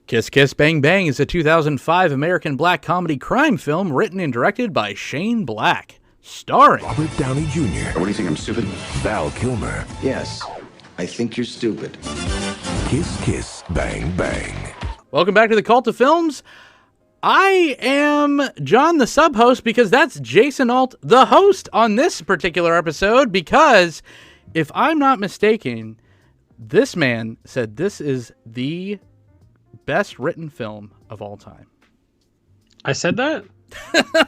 Kiss Kiss Bang Bang is a 2005 American black comedy crime film written and directed by Shane Black, starring Robert Downey Jr. What do you think, I'm stupid? Val Kilmer. Yes, I think you're stupid. Kiss Kiss Bang Bang. Welcome back to the Cult of Films. I am John, the sub-host, because that's Jason Alt, the host on this particular episode, because if I'm not mistaken, this man said this is the best written film of all time. I said that?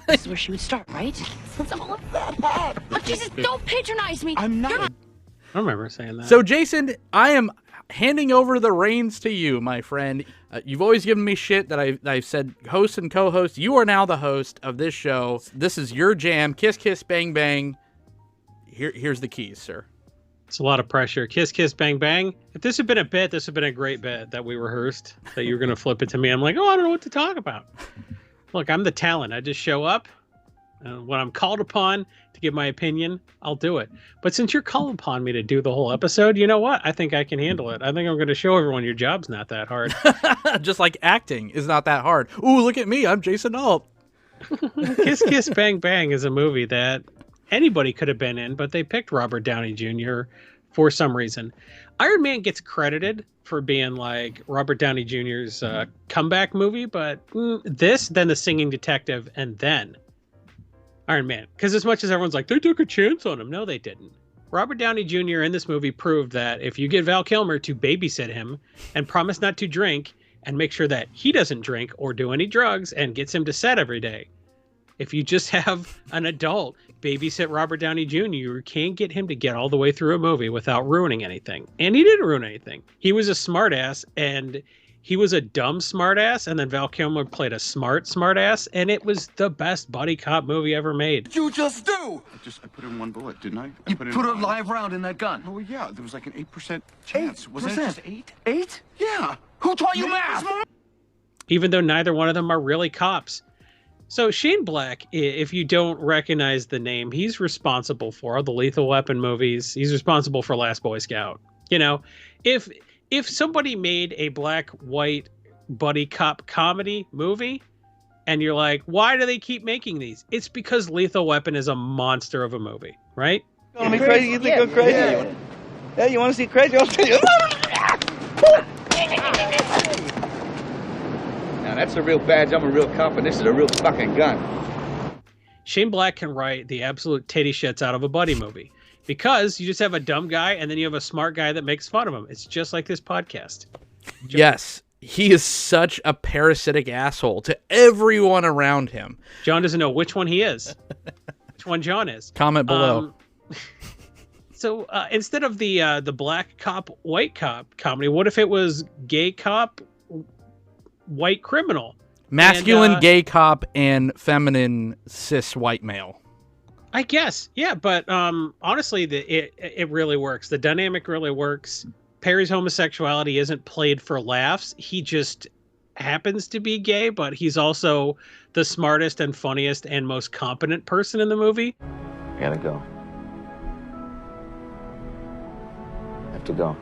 This is where she would start, right? It's all that. Oh, Jesus, don't patronize me. I'm not. I don't remember saying that. So, Jason, I am handing over the reins to you, my friend. You've always given me shit that I've said host and co-host. You are now the host of this show. This is your jam. Kiss, kiss, bang, bang. Here's the keys, sir. It's a lot of pressure. Kiss, kiss, bang, bang. If this had been a bit, this would have been a great bit that we rehearsed, that you were going to flip it to me. I'm like, I don't know what to talk about. Look, I'm the talent. I just show up. When I'm called upon to give my opinion, I'll do it. But since you're calling upon me to do the whole episode, you know what? I think I can handle it. I think I'm going to show everyone your job's not that hard. Just like acting is not that hard. Ooh, look at me. I'm Jason Alt. Kiss, Kiss, Bang, Bang is a movie that anybody could have been in, but they picked Robert Downey Jr. for some reason. Iron Man gets credited for being like Robert Downey Jr.'s comeback movie, but this, then The Singing Detective, and then Iron Man. Because as much as everyone's like, they took a chance on him. No, they didn't. Robert Downey Jr. in this movie proved that if you get Val Kilmer to babysit him and promise not to drink and make sure that he doesn't drink or do any drugs and gets him to set every day, if you just have an adult babysit Robert Downey Jr., you can't get him to get all the way through a movie without ruining anything. And he didn't ruin anything. He was a smartass, and he was a dumb smartass, and then Val Kilmer played a smart smartass, and it was the best buddy cop movie ever made. You just do! I put in one bullet, didn't I? You put a live round in that gun. Oh, yeah, there was like an 8% chance. Wasn't it just 8? 8? Yeah. Who taught you math? Even though neither one of them are really cops. So Shane Black, if you don't recognize the name, he's responsible for all the Lethal Weapon movies. He's responsible for Last Boy Scout. You know, if somebody made a black-white buddy cop comedy movie, and you're like, why do they keep making these? It's because Lethal Weapon is a monster of a movie, right? You want me crazy? You think I'm crazy? Yeah, you want to see crazy? I'll tell you. Now that's a real badge. I'm a real cop, and this is a real fucking gun. Shane Black can write the absolute titty shits out of a buddy movie because you just have a dumb guy and then you have a smart guy that makes fun of him. It's just like this podcast. Yes, he is such a parasitic asshole to everyone around him. John doesn't know which one he is. Which one John is. Comment below. So instead of the black cop, white cop comedy, what if it was gay cop, white criminal? Masculine gay cop and feminine cis white male. I guess. Yeah, but honestly, it really works. The dynamic really works. Perry's homosexuality isn't played for laughs. He just happens to be gay, but he's also the smartest and funniest and most competent person in the movie. I gotta go. I have to go.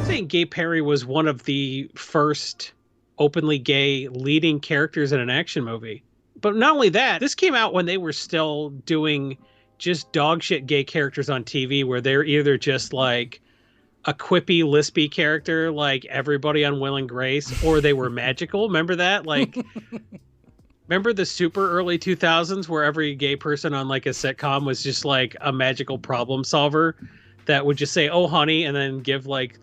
Saying Gay Perry was one of the first openly gay leading characters in an action movie. But not only that, this came out when they were still doing just dog shit gay characters on TV, where they're either just like a quippy, lispy character like everybody on Will and Grace, or they were magical. Remember that? Like, remember the super early 2000s where every gay person on like a sitcom was just like a magical problem solver that would just say, "Oh, honey," and then give like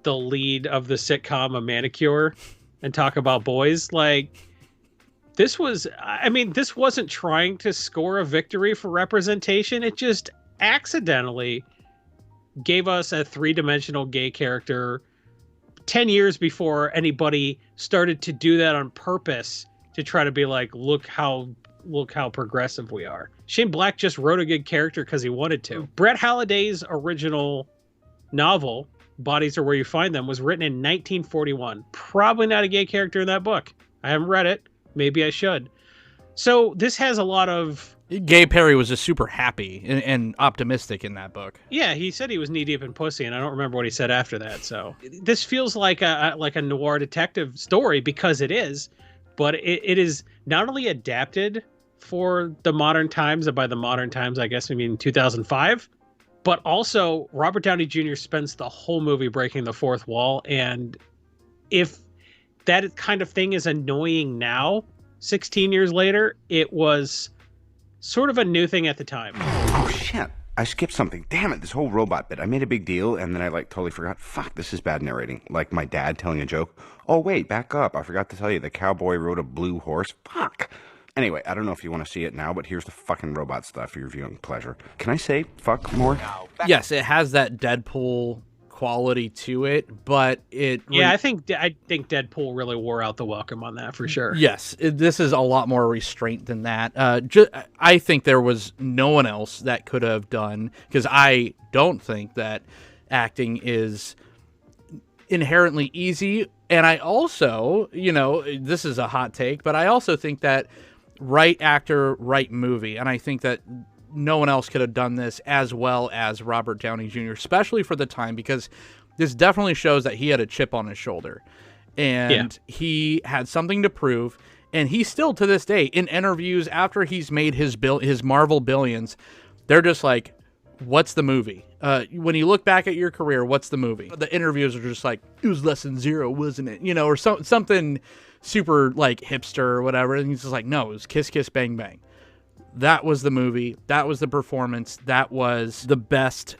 the lead of the sitcom a manicure and talk about boys. Like, this wasn't trying to score a victory for representation. It just accidentally gave us a three-dimensional gay character 10 years before anybody started to do that on purpose to try to be like, look how progressive we are. Shane Black just wrote a good character because he wanted to. Brett Halliday's original novel, Bodies Are Where You Find Them, was written in 1941. Probably not a gay character in that book. I haven't read it. Maybe I should. So this has a lot of Gay Perry was just super happy and optimistic in that book. Yeah, he said he was knee deep in pussy, and I don't remember what he said after that. So this feels like a noir detective story because it is, but it is not only adapted for the modern times, and by the modern times I guess I mean 2005, but also Robert Downey Jr. spends the whole movie breaking the fourth wall, and if that kind of thing is annoying now, 16 years later, it was sort of a new thing at the time. Oh, shit. I skipped something. Damn it, this whole robot bit. I made a big deal, and then I, totally forgot. Fuck, this is bad narrating. Like my dad telling a joke. Oh, wait, back up. I forgot to tell you. The cowboy rode a blue horse. Fuck. Anyway, I don't know if you want to see it now, but here's the fucking robot stuff for your viewing pleasure. Can I say fuck more? Yes, it has that Deadpool quality to it, but I think Deadpool really wore out the welcome on that for sure. Yes, this is a lot more restraint than that. I think there was no one else that could have done, because I don't think that acting is inherently easy, and I also, this is a hot take, but I also think that right actor, right movie, and I think that no one else could have done this as well as Robert Downey Jr., especially for the time, because this definitely shows that he had a chip on his shoulder and he had something to prove. And he still, to this day, in interviews after he's made his Marvel billions, they're just like, what's the movie? When you look back at your career, what's the movie? The interviews are just like, it was less than zero, wasn't it? Or something super like hipster or whatever. And he's just like, no, it was Kiss Kiss Bang Bang. That was the movie. That was the performance. That was the best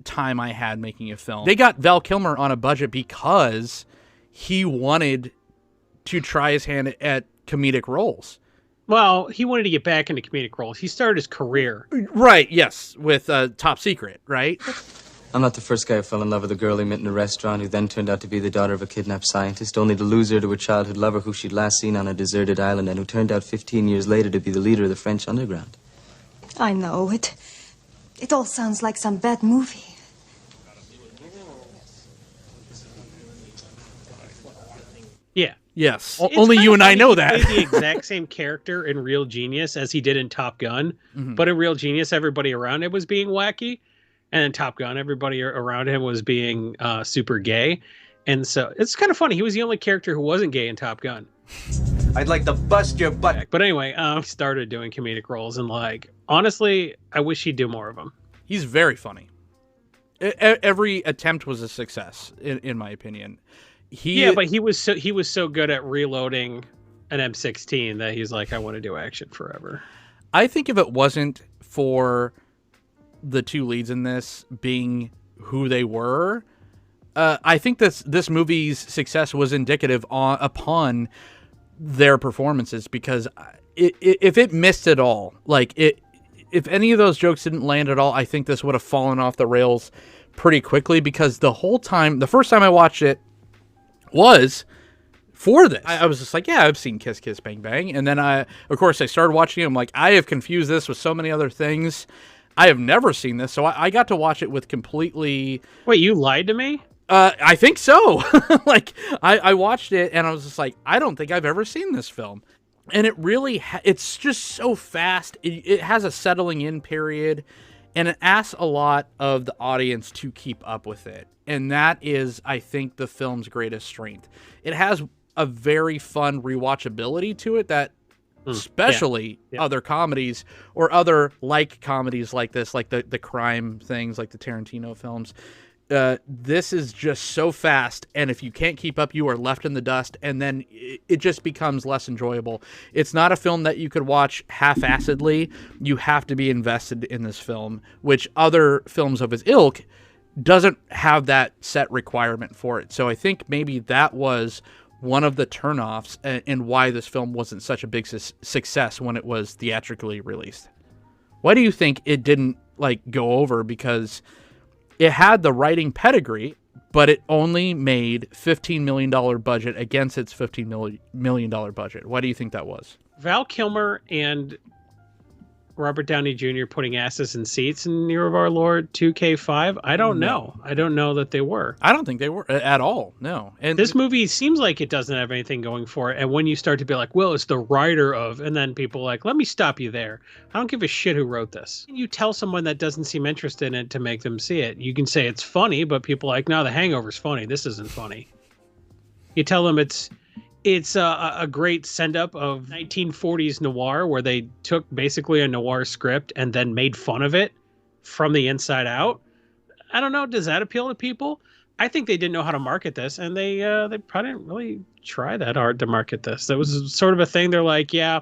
time I had making a film. They got Val Kilmer on a budget because he wanted to try his hand at comedic roles. Well, he wanted to get back into comedic roles. He started his career. Right, yes, with Top Secret, right? I'm not the first guy who fell in love with a girl he met in a restaurant who then turned out to be the daughter of a kidnapped scientist, only to lose her to a childhood lover who she'd last seen on a deserted island and who turned out 15 years later to be the leader of the French underground. I know. It all sounds like some bad movie. Yeah. Yes. Only you and I know that. He played the exact same character in Real Genius as he did in Top Gun. Mm-hmm. But in Real Genius, everybody around him was being wacky. And in Top Gun, everybody around him was being super gay. And so it's kind of funny. He was the only character who wasn't gay in Top Gun. I'd like to bust your butt. But anyway, he started doing comedic roles. And honestly, I wish he'd do more of them. He's very funny. Every attempt was a success, in my opinion. But he was so good at reloading an M16 that he's like, I want to do action forever. I think if it wasn't for the two leads in this being who they were, I think this movie's success was indicative upon their performances, because if it missed at all, if any of those jokes didn't land at all, I think this would have fallen off the rails pretty quickly, because the first time I watched it was for this. I was just like, yeah, I've seen Kiss Kiss Bang Bang. And then of course I started watching it. I'm like, I have confused this with so many other things. I have never seen this. So I got to watch it with completely... Wait, you lied to me? I think so. I watched it and I was just like, I don't think I've ever seen this film. And it really, it's just so fast. It has a settling in period, and it asks a lot of the audience to keep up with it. And that is, I think, the film's greatest strength. It has a very fun rewatchability to it that especially other comedies or other comedies like this, like the crime things, like the Tarantino films. This is just so fast, and if you can't keep up, you are left in the dust, and then it just becomes less enjoyable. It's not a film that you could watch half-assedly. You have to be invested in this film, which other films of its ilk doesn't have that set requirement for it. So I think maybe that was one of the turnoffs and why this film wasn't such a big success when it was theatrically released. Why do you think it didn't go over? Because it had the writing pedigree, but it only made $15 million budget against its $15 million budget. Why do you think that was? Val Kilmer and Robert Downey Jr. putting asses in seats in Year of Our Lord 2K5? I don't know. I don't know that they were. I don't think they were at all. No. And this movie seems like it doesn't have anything going for it. And when you start to be like, well, it's the writer of, and then people are like, let me stop you there. I don't give a shit who wrote this. You tell someone that doesn't seem interested in it to make them see it. You can say it's funny, but people are like, no, The Hangover's funny. This isn't funny. You tell them it's a great send-up of 1940s noir where they took basically a noir script and then made fun of it from the inside out. I don't know. Does that appeal to people? I think they didn't know how to market this, and they probably didn't really try that hard to market this. That was sort of a thing. They're like, yeah,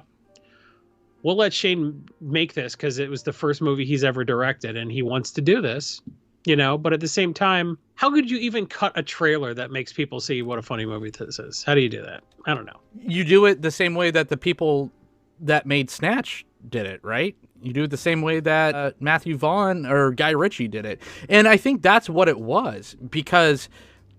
we'll let Shane make this because it was the first movie he's ever directed, and he wants to do this. You know, but at the same time, how could you even cut a trailer that makes people see what a funny movie this is? How do you do that? I don't know. You do it the same way that the people that made Snatch did it, right? You do it the same way that Matthew Vaughn or Guy Ritchie did it. And I think that's what it was, because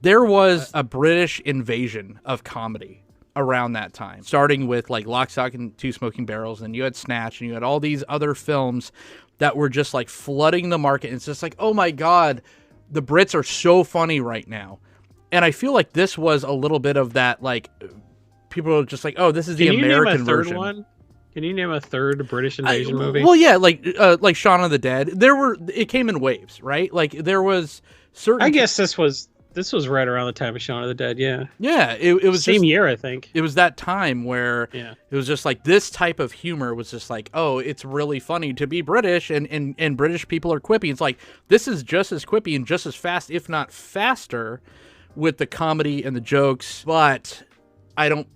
there was a British invasion of comedy around that time, starting with like Lock, Stock, and Two Smoking Barrels, and you had Snatch, and you had all these other films that were just like flooding the market. And it's just like, oh my God, the Brits are so funny right now. And I feel like this was a little bit of that, like, people are just like, oh, this is the American version. One? Can you name a third British invasion movie? Well, yeah, like Shaun of the Dead. It came in waves, right? Like there was certain. I guess this was right around the time of Shaun of the Dead. Yeah. Yeah, it was same year, I think. It was that time where it was just like this type of humor was just like, oh, it's really funny to be British, and British people are quippy. It's like this is just as quippy and just as fast, if not faster, with the comedy and the jokes, but. I don't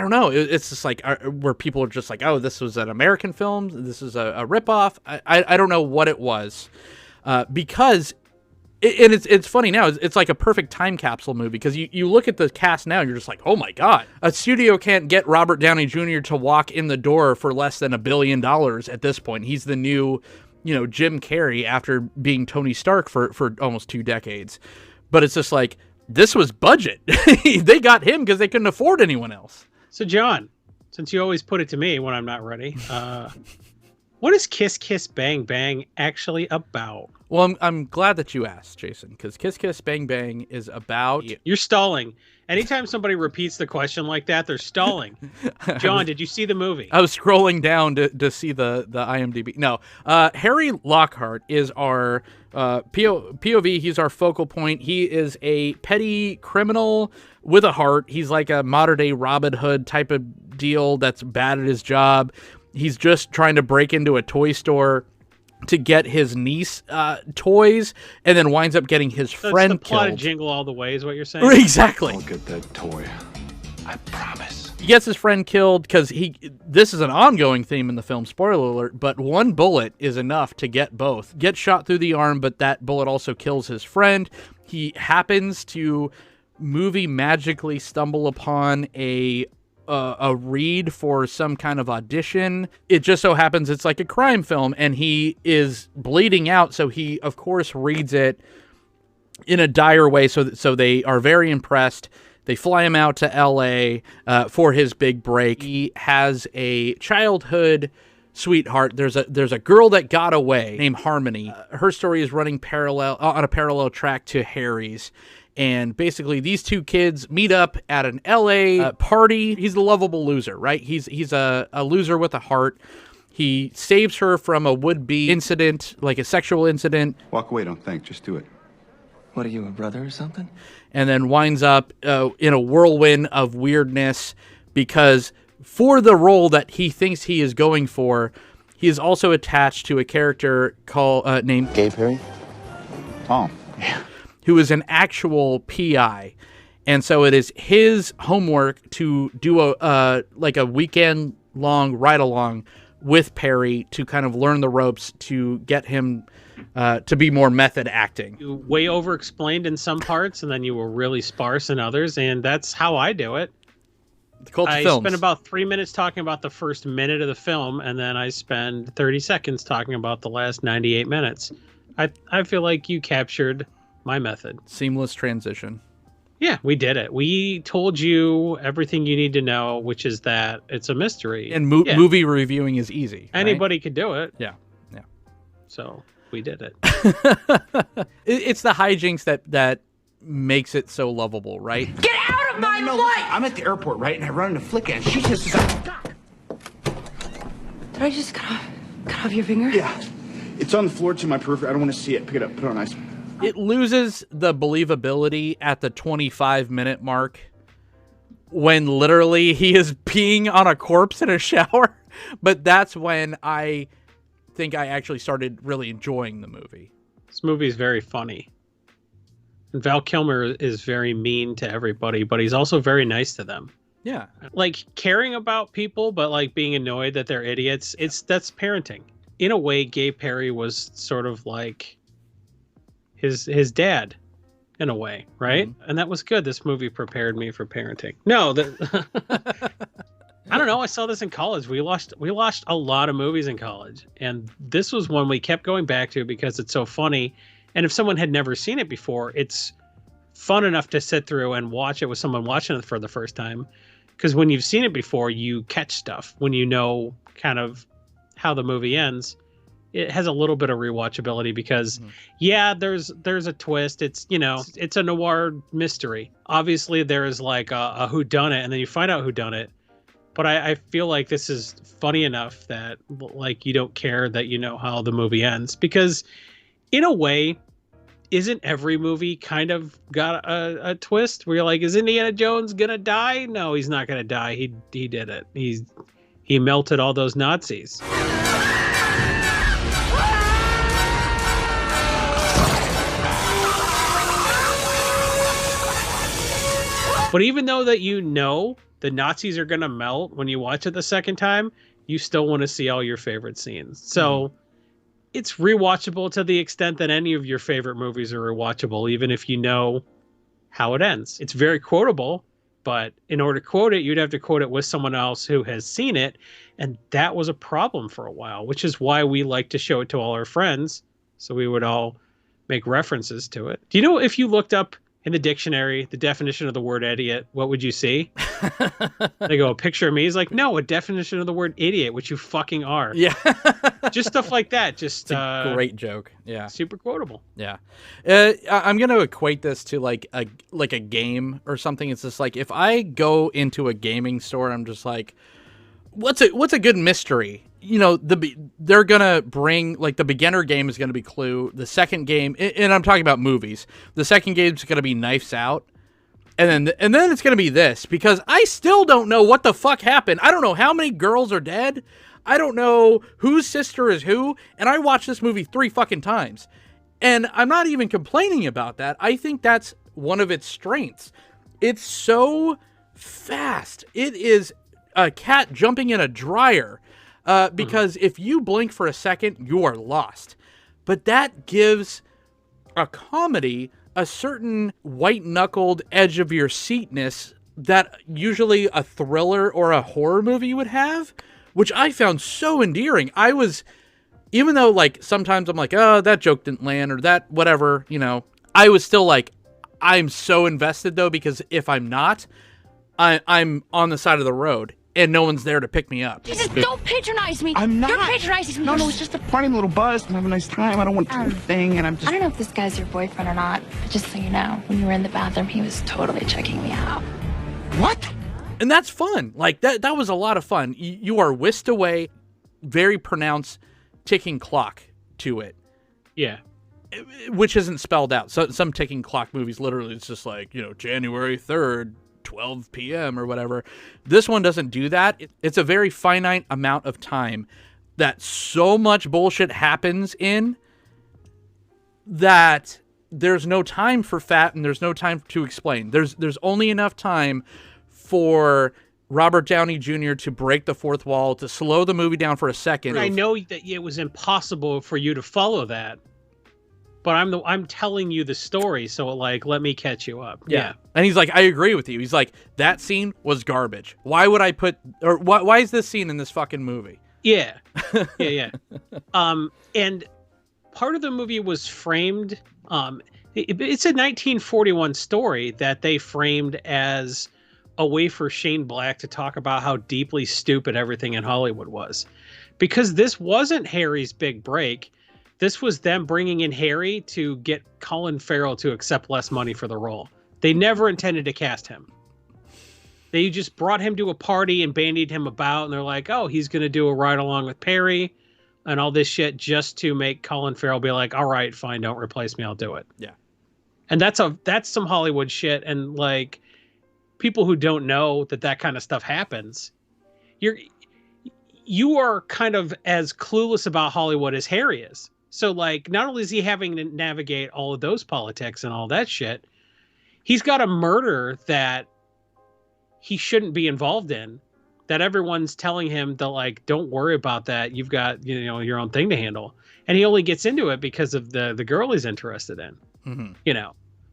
know. It's just like where people are just like, oh, this was an American film. This is a ripoff. I don't know what it was, because it's funny now. It's like a perfect time capsule movie, because you look at the cast now and you're just like, oh my God, a studio can't get Robert Downey Jr. to walk in the door for less than $1 billion at this point. He's the new, Jim Carrey after being Tony Stark for almost 2 decades. But it's just like, this was budget. They got him because they couldn't afford anyone else. So, John, since you always put it to me when I'm not ready, what is Kiss Kiss Bang Bang actually about? Well, I'm glad that you asked, Jason, because Kiss Kiss Bang Bang is about... You're stalling. Anytime somebody repeats the question like that, they're stalling. John, did you see the movie? I was scrolling down to see the IMDb. No, Harry Lockhart is our POV. He's our focal point. He is a petty criminal with a heart. He's like a modern-day Robin Hood type of deal that's bad at his job. He's just trying to break into a toy store to get his niece toys, and then winds up getting his friend the plot killed. Of Jingle All the Way is what you're saying? Exactly. I'll get that toy. I promise. He gets his friend killed because this is an ongoing theme in the film, spoiler alert, but one bullet is enough to get both. Gets shot through the arm, but that bullet also kills his friend. He happens to movie magically stumble upon a read for some kind of audition. It just so happens it's like a crime film, and he is bleeding out, so he of course reads it in a dire way, so they are very impressed. They fly him out to LA for his big break. He has a childhood sweetheart. There's a girl that got away named Harmony. Her story is running on a parallel track to Harry's. And basically, these two kids meet up at an LA party. He's the lovable loser, right? He's a loser with a heart. He saves her from a would-be incident, like a sexual incident. Walk away, don't think, just do it. What are you, a brother or something? And then winds up in a whirlwind of weirdness, because for the role that he thinks he is going for, he is also attached to a character named Gabe Perry? Oh, yeah. Who is an actual PI. And so it is his homework to do a weekend-long ride-along with Perry to kind of learn the ropes to get him to be more method acting. You way over-explained in some parts, and then you were really sparse in others, and that's how I do it. The cult of I films. spend about 3 minutes talking about the first minute of the film, and then I spend 30 seconds talking about the last 98 minutes. I feel like you captured my method. Seamless transition. Yeah, we did it. We told you everything you need to know, which is that it's a mystery. And movie reviewing is easy. Anybody could do it. Yeah. So we did it. It's the hijinks that makes it so lovable, right? Get out of my life! I'm at the airport, right? And I run into Flicka, and she just says, Did I just cut off your finger? yeah. It's on the floor to my periphery. I don't want to see it. Pick it up. Put it on ice. It loses the believability at the 25-minute mark when literally he is peeing on a corpse in a shower. But that's when I think I actually started really enjoying the movie. This movie is very funny. And Val Kilmer is very mean to everybody, but he's also very nice to them. Yeah. Like caring about people, but like being annoyed that they're idiots. That's parenting. In a way, Gay Perry was sort of like his dad in a way, right? And that was good. This movie prepared me for parenting. No, I don't know. I saw this in college. We watched a lot of movies in college, and this was one we kept going back to because it's so funny. And if someone had never seen it before, it's fun enough to sit through and watch it with someone watching it for the first time. Because when you've seen it before, you catch stuff. When you know kind of how the movie ends, it has a little bit of rewatchability because, yeah, there's a twist. It's, it's a noir mystery. Obviously, there is like a whodunit, and then you find out whodunit. But I feel like this is funny enough that like you don't care that you know how the movie ends. Because in a way, isn't every movie kind of got a twist where you're like, is Indiana Jones gonna die? No, he's not gonna die. He did it. He melted all those Nazis. But even though that the Nazis are going to melt when you watch it the second time, you still want to see all your favorite scenes. So it's rewatchable to the extent that any of your favorite movies are rewatchable, even if you know how it ends. It's very quotable, but in order to quote it, you'd have to quote it with someone else who has seen it. And that was a problem for a while, which is why we like to show it to all our friends. So we would all make references to it. Do you know if you looked up in the dictionary the definition of the word idiot, what would you see? They go, a picture of me. He's like, no, a definition of the word idiot, which you fucking are. Yeah. Just stuff like that. Just a great joke. Yeah. Super quotable. Yeah. I'm going to equate this to like a game or something. It's just like if I go into a gaming store, I'm just like, what's a good mystery? They're gonna bring like the beginner game is gonna be Clue. The second game, and I'm talking about movies. The second game is gonna be Knives Out, and then it's gonna be this because I still don't know what the fuck happened. I don't know how many girls are dead. I don't know whose sister is who, and I watched this movie 3 fucking times, and I'm not even complaining about that. I think that's one of its strengths. It's so fast. It is a cat jumping in a dryer. Because if you blink for a second, you are lost. But that gives a comedy a certain white-knuckled edge of your seatness that usually a thriller or a horror movie would have, which I found so endearing. Even though like sometimes I'm like, oh, that joke didn't land or that whatever, I was still like, I'm so invested though, because if I'm not, I'm on the side of the road. And no one's there to pick me up. Jesus, don't patronize me. I'm not. You're patronizing me. No, it's just a funny little buzz. I'm having a nice time. I don't want to do anything, and I'm just... I don't know if this guy's your boyfriend or not, but just so you know, when you were in the bathroom, he was totally checking me out. What? And that's fun. Like, that was a lot of fun. You are whisked away, very pronounced ticking clock to it. Yeah. Which isn't spelled out. So some ticking clock movies, literally, it's just like, January 3rd, 12 p.m. or whatever. This one doesn't do that. It's a very finite amount of time that so much bullshit happens in that there's no time for fat and there's no time to explain. There's only enough time for Robert Downey Jr. to break the fourth wall, to slow the movie down for a second. I know that it was impossible for you to follow that. But I'm telling you the story, so like, let me catch you up. Yeah. And he's like, I agree with you. He's like, that scene was garbage. Why would I why is this scene in this fucking movie? Yeah. Yeah. And part of the movie was framed, It's a 1941 story that they framed as a way for Shane Black to talk about how deeply stupid everything in Hollywood was. Because this wasn't Harry's big break. This was them bringing in Harry to get Colin Farrell to accept less money for the role. They never intended to cast him. They just brought him to a party and bandied him about, and they're like, oh, he's going to do a ride along with Perry and all this shit just to make Colin Farrell be like, all right, fine, don't replace me, I'll do it. Yeah. And that's some Hollywood shit. And like, people who don't know that kind of stuff happens, you are kind of as clueless about Hollywood as Harry is. So like, not only is he having to navigate all of those politics and all that shit, he's got a murder that he shouldn't be involved in, that everyone's telling him to like, don't worry about that. You've got, your own thing to handle. And he only gets into it because of the girl he's interested in. Mm-hmm.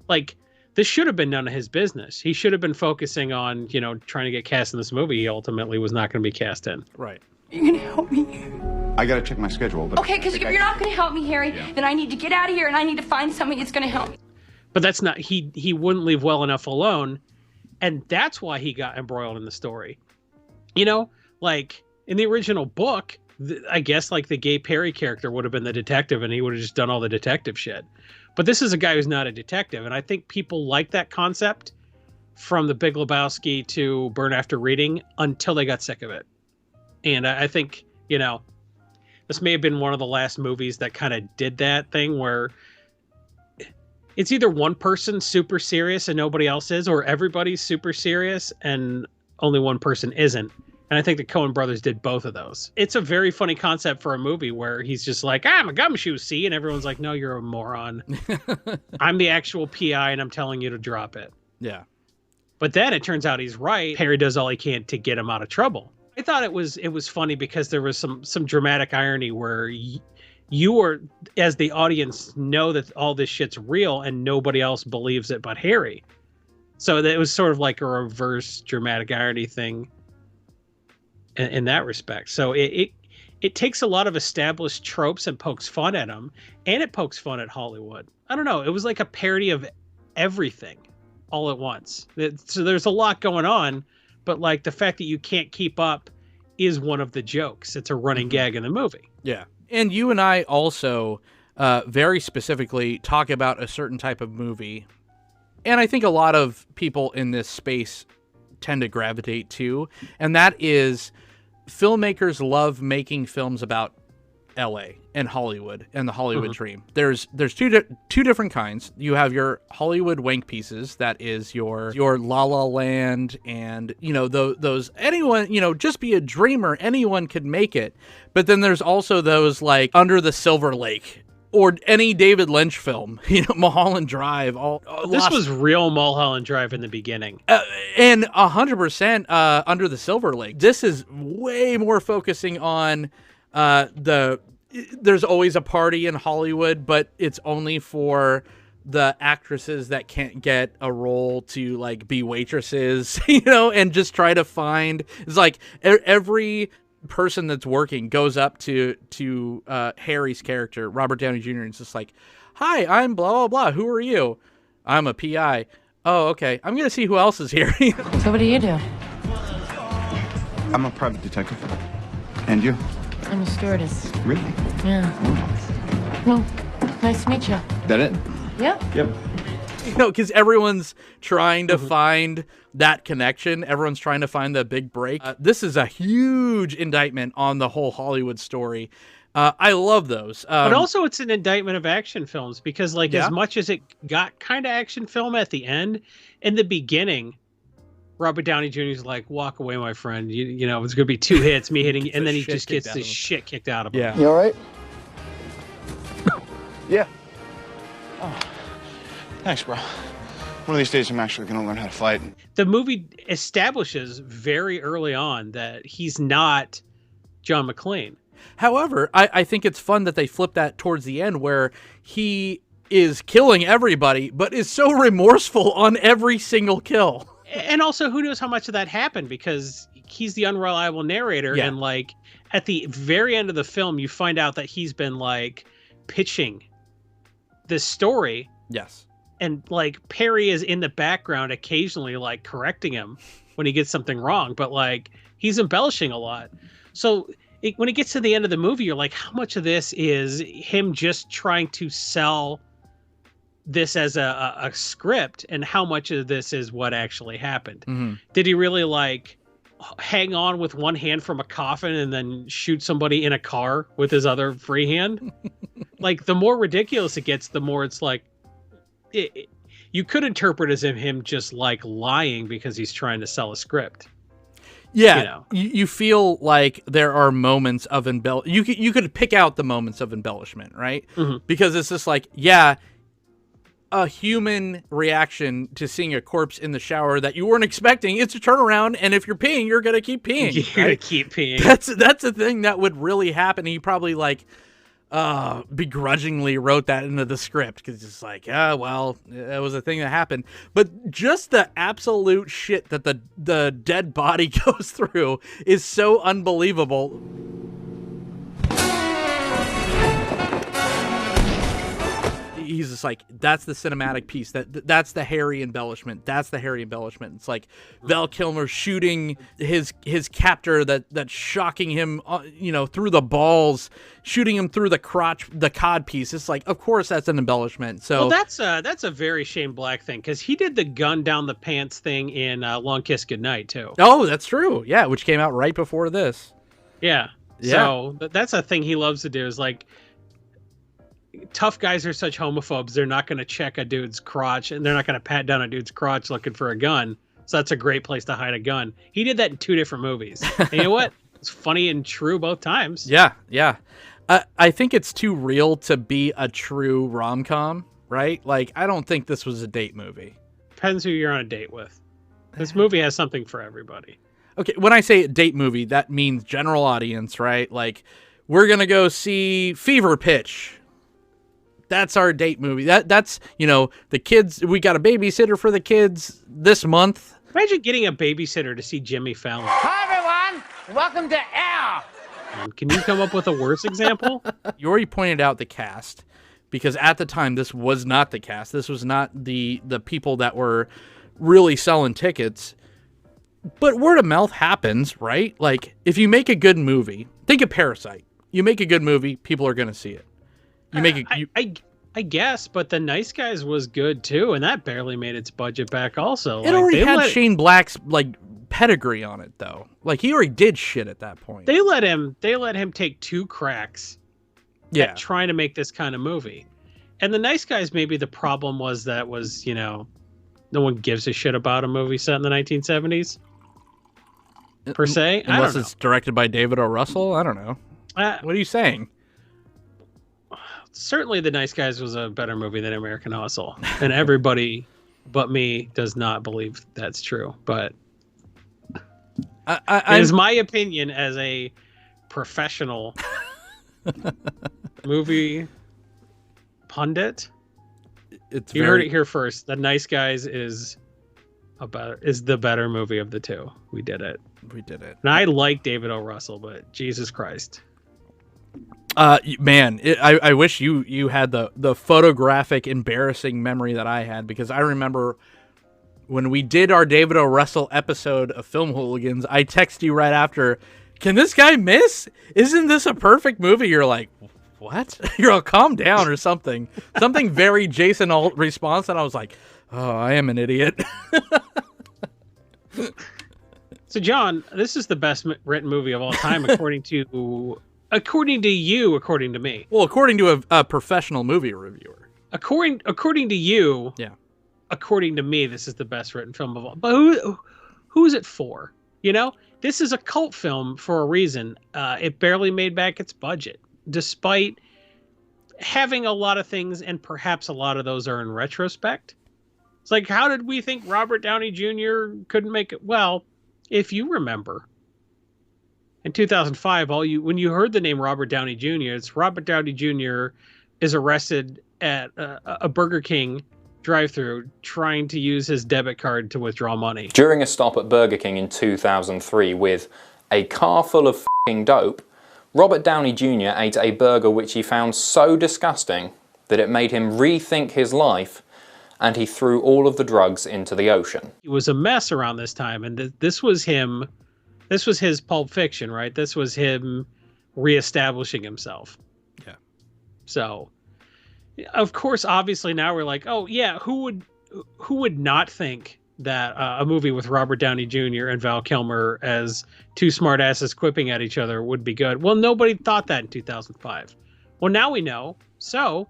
Like, this should have been none of his business. He should have been focusing on, trying to get cast in this movie he ultimately was not going to be cast in. Right. You're gonna help me? I gotta check my schedule, but... Okay, because if you're not gonna help me, Harry, then I need to get out of here and I need to find somebody that's gonna help me. But that's not... He wouldn't leave well enough alone, and that's why he got embroiled in the story. Like, in the original book, I guess, like, the gay Perry character would have been the detective, and he would have just done all the detective shit. But this is a guy who's not a detective, and I think people like that concept from The Big Lebowski to Burn After Reading until they got sick of it. And I think, this may have been one of the last movies that kind of did that thing where it's either one person super serious and nobody else is, or everybody's super serious and only one person isn't. And I think the Coen brothers did both of those. It's a very funny concept for a movie where he's just like, I'm a gumshoe, see? And everyone's like, no, you're a moron. I'm the actual PI and I'm telling you to drop it. Yeah. But then it turns out he's right. Harry does all he can to get him out of trouble. I thought it was funny because there was some dramatic irony where you are, as the audience, know that all this shit's real and nobody else believes it but Harry. So it was sort of like a reverse dramatic irony thing in that respect. So it takes a lot of established tropes and pokes fun at them, and it pokes fun at Hollywood. I don't know. It was like a parody of everything all at once. So there's a lot going on. But like the fact that you can't keep up is one of the jokes. It's a running gag in the movie. Yeah. And you and I also very specifically talk about a certain type of movie. And I think a lot of people in this space tend to gravitate to. And that is filmmakers love making films about LA and Hollywood and the Hollywood dream. There's two different kinds. You have your Hollywood wank pieces, that is your La La Land and those anyone, just be a dreamer, anyone could make it. But then there's also those like Under the Silver Lake or any David Lynch film, Mulholland Drive. This was real Mulholland Drive in the beginning. And 100% Under the Silver Lake. This is way more focusing on there's always a party in Hollywood, but it's only for the actresses that can't get a role to like be waitresses, and just try to find, it's like every person that's working goes up to Harry's character, Robert Downey Jr., and it's just like, hi, I'm blah, blah, blah. Who are you? I'm a PI. Oh, okay. I'm going to see who else is here. So what do you do? I'm a private detective. And you? I'm a stewardess. Really? Yeah. Well, nice to meet you. That it? Yeah. Yep. Because everyone's trying to find that connection. Everyone's trying to find the big break. This is a huge indictment on the whole Hollywood story. I love those. But also it's an indictment of action films because as much as it got kind of action film at the end, in the beginning, Robert Downey Jr. is like, walk away, my friend. It's going to be 2 hits, me hitting, and then he just gets the shit kicked out of him. Yeah. You all right? Yeah. Oh, thanks, bro. One of these days I'm actually going to learn how to fight. The movie establishes very early on that he's not John McClane. However, I think it's fun that they flip that towards the end where he is killing everybody, but is so remorseful on every single kill. And also, who knows how much of that happened, because he's the unreliable narrator. Yeah. And at the very end of the film, you find out that he's been pitching this story. Yes. And like Perry is in the background occasionally like correcting him when he gets something wrong, but like he's embellishing a lot. So when it gets to the end of the movie, you're like, how much of this is him just trying to sell this as a script, and how much of this is what actually happened? Mm-hmm. Did he really like hang on with one hand from a coffin and then shoot somebody in a car with his other free hand? Like, the more ridiculous it gets, the more it's like, you could interpret as him just like lying because he's trying to sell a script. Yeah, you know? You feel like there are moments of you could pick out the moments of embellishment, right? Mm-hmm. Because it's just like, yeah, a human reaction to seeing a corpse in the shower that you weren't expecting. It's a turnaround, and if you're peeing, you're gonna keep peeing. You're gonna keep peeing. That's a thing that would really happen. He probably like begrudgingly wrote that into the script because it's like, well, that was a thing that happened. But just the absolute shit that the dead body goes through is so unbelievable. He's just like, that's the cinematic piece. That's the Harry embellishment. That's the Harry embellishment. It's like Val Kilmer shooting his captor that's shocking him, through the balls, shooting him through the crotch, the cod piece. It's like, of course, that's an embellishment. So well, that's a very Shane Black thing, because he did the gun down the pants thing in Long Kiss Goodnight too. Oh, that's true. Yeah, which came out right before this. Yeah. So that's a thing he loves to do. Is like, tough guys are such homophobes, they're not going to check a dude's crotch, and they're not going to pat down a dude's crotch looking for a gun. So that's a great place to hide a gun. He did that in 2 different movies. And you know what? It's funny and true both times. Yeah. I think it's too real to be a true rom-com, right? Like, I don't think this was a date movie. Depends who you're on a date with. This movie has something for everybody. Okay, when I say date movie, that means general audience, right? Like, we're going to go see Fever Pitch. That's our date movie. That's the kids. We got a babysitter for the kids this month. Imagine getting a babysitter to see Jimmy Fallon. Hi, everyone. Welcome to Air. Can you come up with a worse example? You already pointed out the cast, because at the time, this was not the cast. This was not the people that were really selling tickets. But word of mouth happens, right? Like, if you make a good movie, think of Parasite. You make a good movie, people are going to see it. You make it. I guess, but The Nice Guys was good too, and that barely made its budget back. Also, it already had Shane Black's pedigree on it, though. Like, he already did shit at that point. They let him take 2 cracks. At trying to make this kind of movie, and The Nice Guys. Maybe the problem was no one gives a shit about a movie set in the 1970s. Per se, unless it's directed by David O. Russell. I don't know. What are you saying? Certainly, The Nice Guys was a better movie than American Hustle, and everybody but me does not believe that's true. But it is my opinion as a professional movie pundit. You heard it here first. The Nice Guys is the better movie of the 2. We did it. And I like David O. Russell, but Jesus Christ. Man, I wish you had the photographic embarrassing memory that I had, because I remember when we did our David O. Russell episode of Film Hooligans, I texted you right after, can this guy miss? Isn't this a perfect movie? You're like, what? You're all, calm down or something. Something very Jason Alt response, and I was like, oh, I am an idiot. So, John, this is the best written movie of all time, according to you, according to me. Well, according to a professional movie reviewer. According to you, yeah. According to me, this is the best written film of all. But who is it for? This is a cult film for a reason. It barely made back its budget, despite having a lot of things, and perhaps a lot of those are in retrospect. It's like, how did we think Robert Downey Jr. couldn't make it? Well, if you remember, in 2005, when you heard the name Robert Downey Jr., it's Robert Downey Jr. is arrested at a Burger King drive-thru trying to use his debit card to withdraw money. During a stop at Burger King in 2003 with a car full of f***ing dope, Robert Downey Jr. ate a burger which he found so disgusting that it made him rethink his life and he threw all of the drugs into the ocean. He was a mess around this time, and this was him. This was his Pulp Fiction, right? This was him reestablishing himself. Yeah. So, of course, obviously now we're like, oh yeah, who would not think that a movie with Robert Downey Jr. and Val Kilmer as two smartasses quipping at each other would be good? Well, nobody thought that in 2005. Well, now we know. So,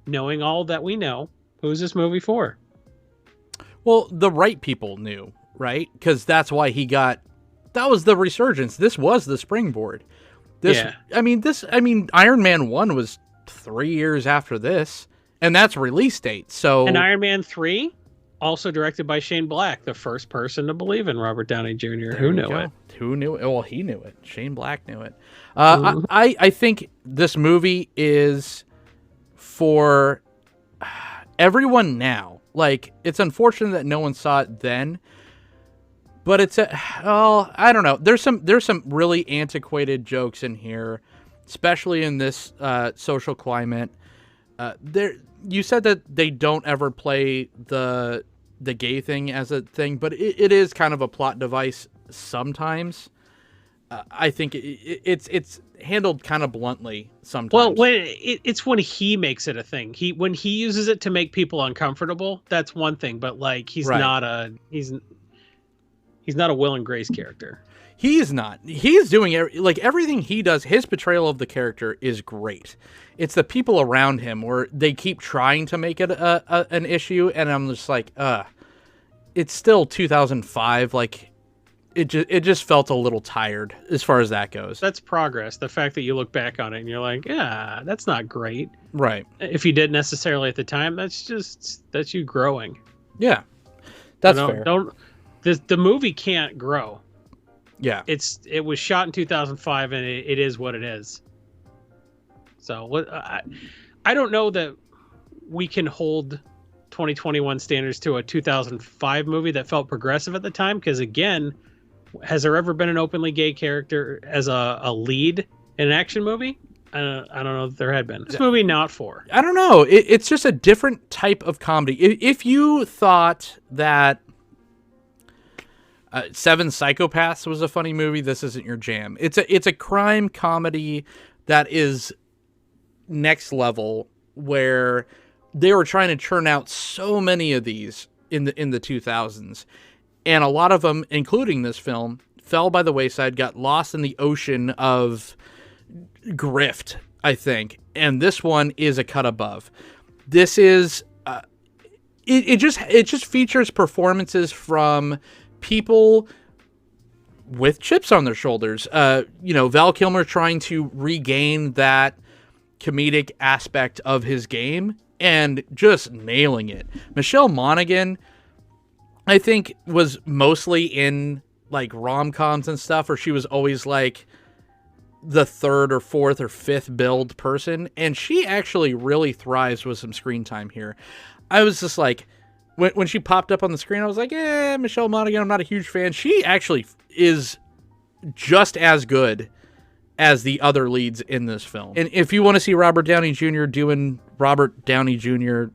knowing all that we know, who's this movie for? Well, the right people knew, right? Because that's why that was the resurgence. This was the springboard. I mean, Iron Man 1 was 3 years after this, and that's release date. So, and Iron Man 3, also directed by Shane Black, the first person to believe in Robert Downey Jr. Who knew it? Who knew it? Well, he knew it. Shane Black knew it. I think this movie is for everyone now. Like, it's unfortunate that no one saw it then, but I don't know. There's some really antiquated jokes in here, especially in this social climate. You said that they don't ever play the gay thing as a thing, but it is kind of a plot device sometimes. I think it's handled kind of bluntly sometimes. Well, it's when he makes it a thing. When he uses it to make people uncomfortable, that's one thing. But like, he's not a Will and Grace character. He's not. He's doing everything he does. His portrayal of the character is great. It's the people around him where they keep trying to make it an issue, and I'm just like, it's still 2005. Like, it just felt a little tired as far as that goes. That's progress. The fact that you look back on it and you're like, yeah, that's not great. Right. If you didn't necessarily at the time, that's you growing. Yeah, that's fair. The movie can't grow. Yeah. It was shot in 2005, and it is what it is. So I don't know that we can hold 2021 standards to a 2005 movie that felt progressive at the time, because again, has there ever been an openly gay character as a lead in an action movie? I don't know if there had been. This movie not for. I don't know. It's just a different type of comedy. If you thought that Seven Psychopaths was a funny movie, this isn't your jam. It's a crime comedy that is next level, where they were trying to churn out so many of these in the 2000s, and a lot of them, including this film, fell by the wayside, got lost in the ocean of grift, I think. And this one is a cut above. This is it just features performances from people with chips on their shoulders. Val Kilmer trying to regain that comedic aspect of his game and just nailing it. Michelle Monaghan, I think, was mostly in like rom-coms and stuff, or she was always like the third or fourth or fifth build person, and she actually really thrives with some screen time here. I was just like, when she popped up on the screen, I was like, Michelle Monaghan, I'm not a huge fan. She actually is just as good as the other leads in this film. And if you want to see Robert Downey Jr. doing Robert Downey Jr.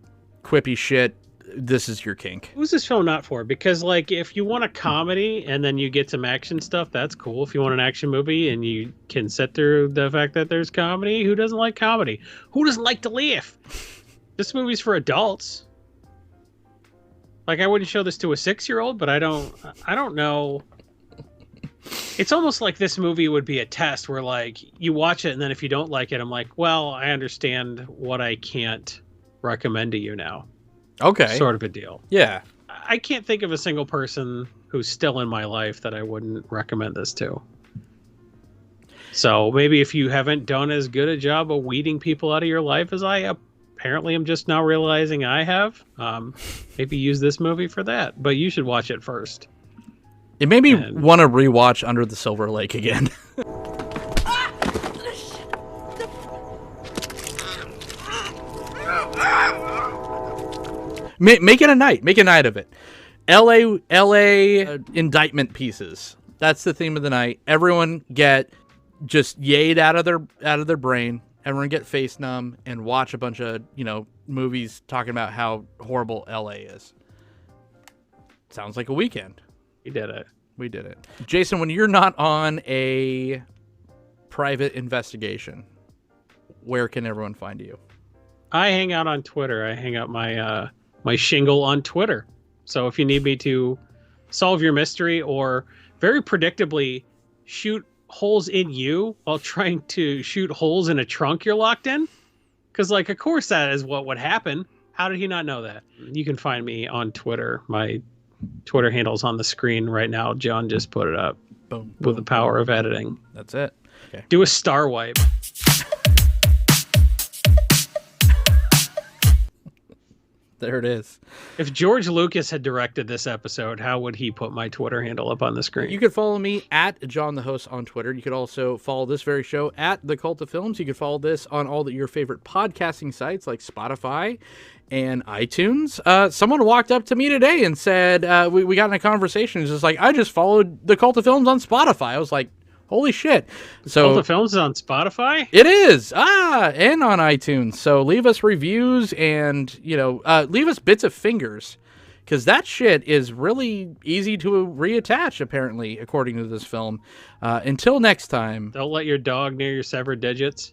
quippy shit, this is your kink. Who's this film not for? Because like, if you want a comedy and then you get some action stuff, that's cool. If you want an action movie and you can sit through the fact that there's comedy, who doesn't like comedy? Who doesn't like to laugh? This movie's for adults. Like, I wouldn't show this to a 6-year-old, but I don't know. It's almost like this movie would be a test where, like, you watch it and then if you don't like it, I'm like, well, I understand what I can't recommend to you now. Okay. Sort of a deal. Yeah. I can't think of a single person who's still in my life that I wouldn't recommend this to. So maybe if you haven't done as good a job of weeding people out of your life as I apparently am just now realizing I have, maybe use this movie for that. But you should watch it first. It made me want to rewatch Under the Silver Lake again. Make it a night. Make a night of it. LA indictment pieces. That's the theme of the night. Everyone get just yayed out of their brain. everyone get face numb and watch a bunch of, movies talking about how horrible LA is. Sounds like a weekend. We did it. We did it. Jason, when you're not on a private investigation, where can everyone find you? I hang out on Twitter. I hang out my my shingle on Twitter. So if you need me to solve your mystery or very predictably shoot holes in you while trying to shoot holes in a trunk you're locked in, because of course that is what would happen. How did he not know that? You can find me on Twitter. My Twitter handle's on the screen right now. John just put it up. Boom. With the power of editing. That's it. Okay. Do a star wipe. There it is. If George Lucas had directed this episode, how would he put my Twitter handle up on the screen? You could follow me at John the Host on Twitter. You could also follow this very show at The Cult of Films. You could follow this on all your favorite podcasting sites like Spotify and iTunes. Someone walked up to me today and said, we got in a conversation. It's just like, I just followed The Cult of Films on Spotify. I was like, holy shit. So Cult of Films is on Spotify? It is. And on iTunes. So leave us reviews and, leave us bits of fingers, because that shit is really easy to reattach, apparently, according to this film. Until next time. Don't let your dog near your severed digits.